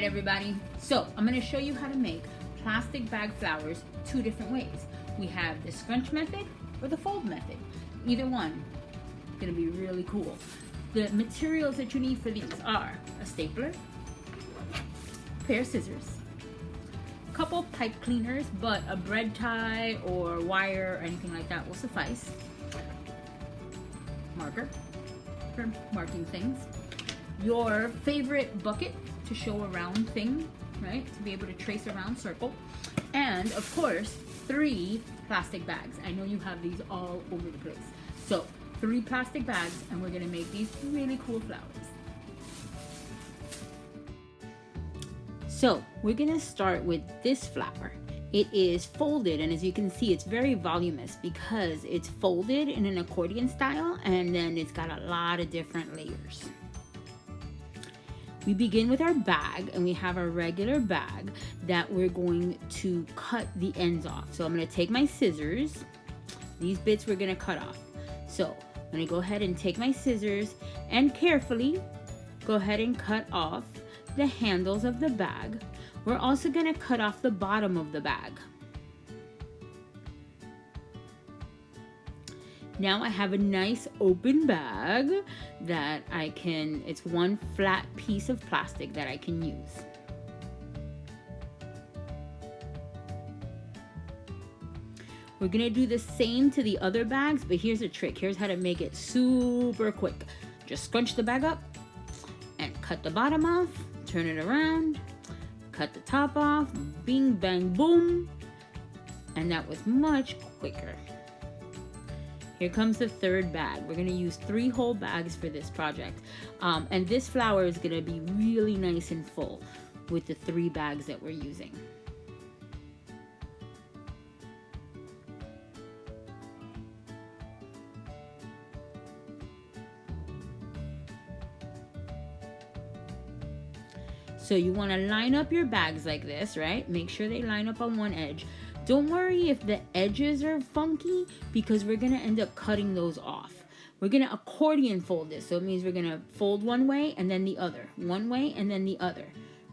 right, everybody. So I'm going to show you how to make plastic bag flowers two different ways. We have the scrunch method or the fold method. Either one is going to be really cool. The materials that you need for these are a stapler, a pair of scissors, a couple pipe cleaners, but a bread tie or wire or anything like that will suffice. Marker for marking things. Your favorite bucket to show a round thing, right? To be able to trace a round circle. And of course, 3 plastic bags. I know you have these all over the place. So 3 plastic bags, and we're gonna make these really cool flowers. So we're gonna start with this flower. It is folded, and as you can see, it's very voluminous because it's folded in an accordion style, and then it's got a lot of different layers. We begin with our bag, and we have our regular bag that we're going to cut the ends off. So I'm going to take my scissors. These bits we're going to cut off. So I'm going to go ahead and take my scissors and carefully go ahead and cut off the handles of the bag. We're also going to cut off the bottom of the bag. Now I have a nice open bag that it's one flat piece of plastic that I can use. We're gonna do the same to the other bags, but here's a trick. Here's how to make it super quick. Just scrunch the bag up and cut the bottom off, turn it around, cut the top off, bing, bang, boom. And that was much quicker. Here comes the third bag. We're gonna use 3 whole bags for this project. And this flower is gonna be really nice and full with the 3 bags that we're using. So you wanna line up your bags like this, right? Make sure they line up on one edge. Don't worry if the edges are funky because we're gonna end up cutting those off. We're gonna accordion fold this. So it means we're gonna fold one way and then the other. One way and then the other,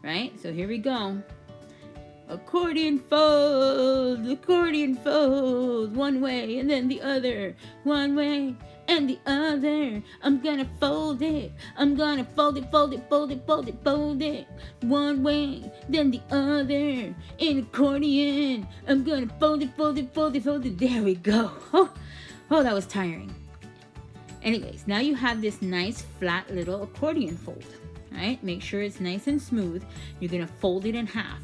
right? So here we go. Accordion fold, one way and then the other, one way and the other. I'm gonna fold it, I'm gonna fold it, fold it, fold it, fold it, fold it, one way, then the other, in accordion. I'm gonna fold it, fold it, fold it, fold it. There we go. Oh, that was tiring. Anyways, now you have this nice flat little accordion fold, right? Make sure it's nice and smooth. You're gonna fold it in half.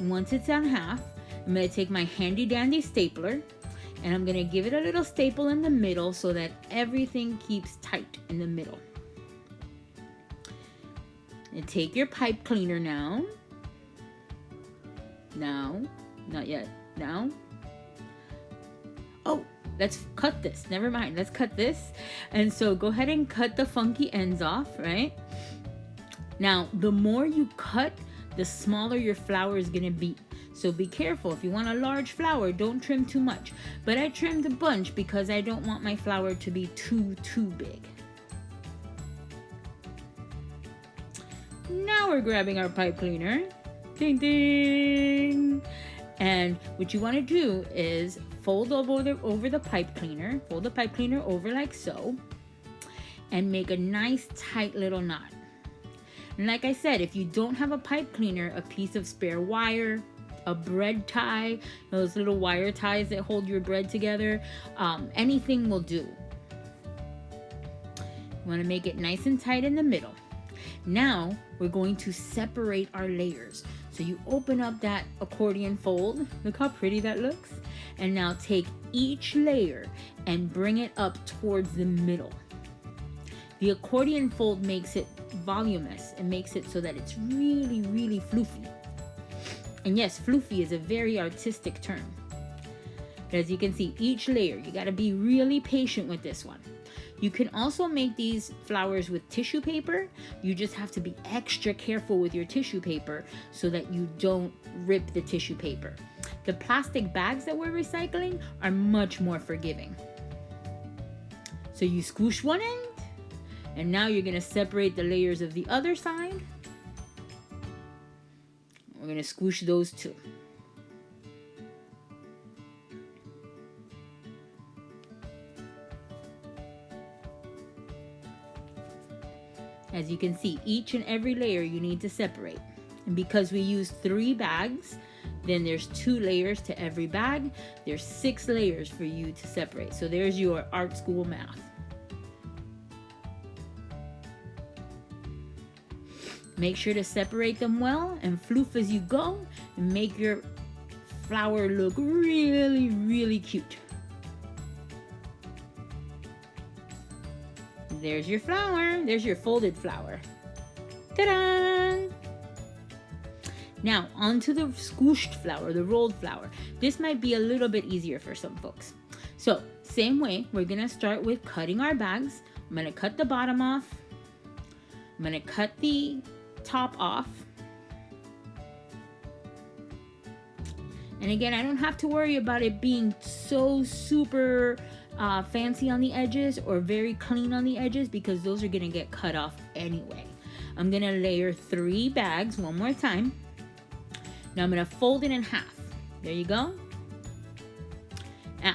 Once it's on half, I'm going to take my handy dandy stapler and I'm going to give it a little staple in the middle so that everything keeps tight in the middle. And take your pipe cleaner now. Now, not yet. Now. Oh, let's cut this. Never mind. Let's cut this. And so go ahead and cut the funky ends off, right? Now, the more you cut, the smaller your flower is gonna be. So be careful. If you want a large flower, don't trim too much. But I trimmed a bunch because I don't want my flower to be too big. Now we're grabbing our pipe cleaner. Ding, ding. And what you wanna do is fold over the pipe cleaner. Fold the pipe cleaner over like so. And make a nice tight little knot. And like I said, if you don't have a pipe cleaner, a piece of spare wire, a bread tie, those little wire ties that hold your bread together, anything will do. You want to make it nice and tight in the middle. Now we're going to separate our layers. So you open up that accordion fold. Look how pretty that looks. And now take each layer and bring it up towards the middle. The accordion fold makes it voluminous. It makes it so that it's really, really floofy. And yes, floofy is a very artistic term. But as you can see, each layer, you gotta be really patient with this one. You can also make these flowers with tissue paper. You just have to be extra careful with your tissue paper so that you don't rip the tissue paper. The plastic bags that we're recycling are much more forgiving. So you squish one end, And now you're gonna separate the layers of the other side. We're gonna squish those too. As you can see, each and every layer you need to separate. And because we use 3 bags, then there's 2 layers to every bag. There's 6 layers for you to separate. So there's your art school math. Make sure to separate them well and floof as you go and make your flower look really, really cute. There's your flower. There's your folded flower. Ta-da! Now, onto the squished flower, the rolled flower. This might be a little bit easier for some folks. So, same way, we're gonna start with cutting our bags. I'm gonna cut the bottom off. I'm gonna cut the top off. And again, I don't have to worry about it being so super fancy on the edges or very clean on the edges, because those are gonna get cut off anyway. I'm gonna layer 3 bags one more time. Now I'm gonna fold it in half. There you go. Now,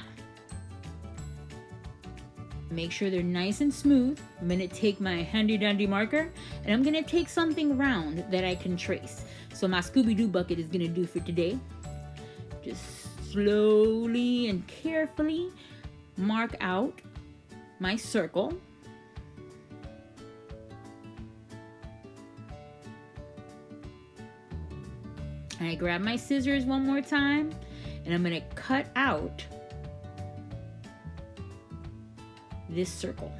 make sure they're nice and smooth. I'm gonna take my handy dandy marker and I'm gonna take something round that I can trace. So my Scooby-Doo bucket is gonna do for today. Just slowly and carefully mark out my circle. And I grab my scissors one more time and I'm gonna cut out this circle.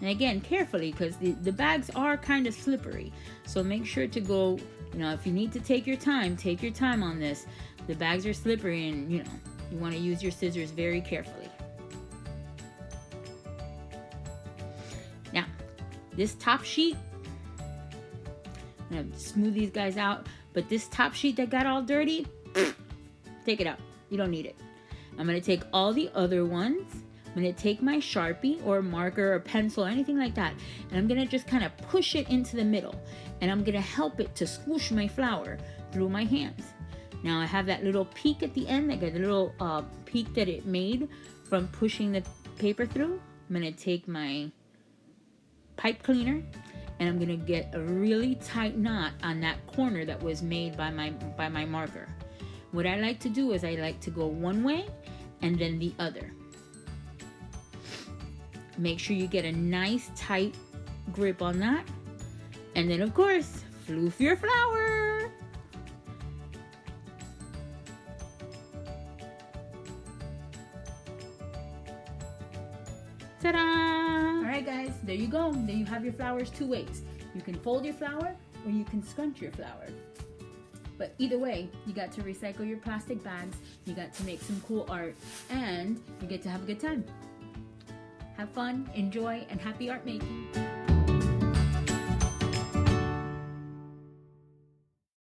And again, carefully, because the bags are kind of slippery. So make sure to go, if you need to take your time on this. The bags are slippery and, you want to use your scissors very carefully. Now, this top sheet, I'm going to smooth these guys out, but this top sheet that got all dirty, take it out. You don't need it. I'm going to take all the other ones. I'm going to take my Sharpie or marker or pencil or anything like that, and I'm going to just kind of push it into the middle, and I'm going to help it to squish my flower through my hands. Now I have that little peak at the end, like a little peak that it made from pushing the paper through. I'm going to take my pipe cleaner and I'm going to get a really tight knot on that corner that was made by my marker. What I like to do is I like to go one way and then the other. Make sure you get a nice tight grip on that. And then of course, floof your flower. Ta-da! All right, guys, there you go. There you have your flowers 2 ways. You can fold your flower or you can scrunch your flower. But either way, you got to recycle your plastic bags, you got to make some cool art, and you get to have a good time. Have fun, enjoy, and happy art making.